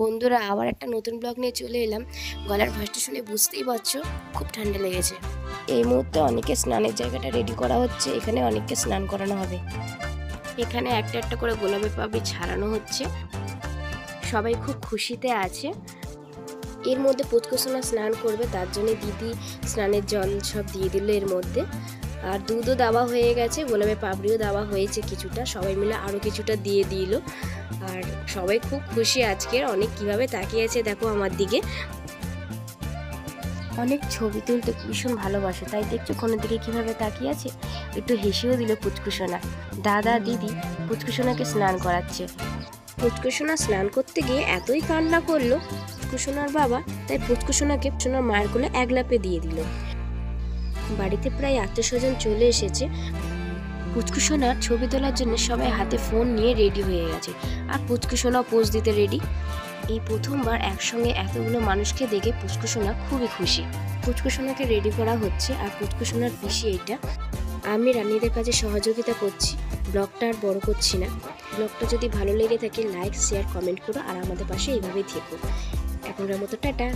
বন্ধুরা আবার একটা নতুন ব্লগ নিয়ে চলে এলাম। গলার ভাঁজটা শুনে বুঝতেই পারছো খুব ঠান্ডা লেগেছে। এই মুহূর্তে অনেকে স্নানের জায়গাটা রেডি করা হচ্ছে। এখানে অনেককে স্নান করানো হবে। এখানে একটা একটা করে গোলাপের পাপড়ি ছাড়ানো হচ্ছে। সবাই খুব খুশিতে আছে। এর মধ্যে পুচকুসোনা স্নান করবে, তার জন্য দিদি স্নানের জল সব দিয়ে দিল এর মধ্যে। আর দুধও দেওয়া হয়ে গেছে, গোলাপের পাপড়িও দেওয়া হয়েছে কিছুটা, সবাই মিলে আরও কিছুটা দিয়ে দিল। আর সবাই খুব খুশি আজকের। অনেক কিভাবে তাকিয়ে আছে দেখো আমার দিকে। অনেক ছবি তুলতে ভীষণ ভালোবাসে, তাই দেখছো কোনের দিকে কিভাবে তাকিয়ে আছে। একটু হেসেও দিল পুচকুসোনা। দাদা দিদি পুচকুসোনাকে স্নান করাচ্ছে। পুচকুসোনা স্নান করতে গিয়ে এতই কান্না করলো পুচকুসোনার বাবা, তাই পুচকুসোনাকে সোনার মায়ের কোলে একলাপে দিয়ে দিল। বাড়িতে প্রায় আত্মীয় স্বজন চলে এসেছে। পুচকুসোনার ছবি তোলার জন্য সবাই হাতে ফোন নিয়ে রেডি হয়ে গেছে। আর পুচকুসোনা পোজ দিতে রেডি। এই প্রথমবার একসঙ্গে এতগুলো মানুষকে দেখে পুচকুসোনা খুবই খুশি। পুচকুসোনাকে রেডি করা হচ্ছে। আর পুচকুসোনার পিসি এইটা। আমি রান্নিদের কাজে সহযোগিতা করছি। ব্লগটা আর বড় করছি না। ব্লগটা যদি ভালো লেগে থাকে লাইক শেয়ার কমেন্ট করো, আর আমাদের পাশে এইভাবেই থেকো। এখনকার মতো টাটা।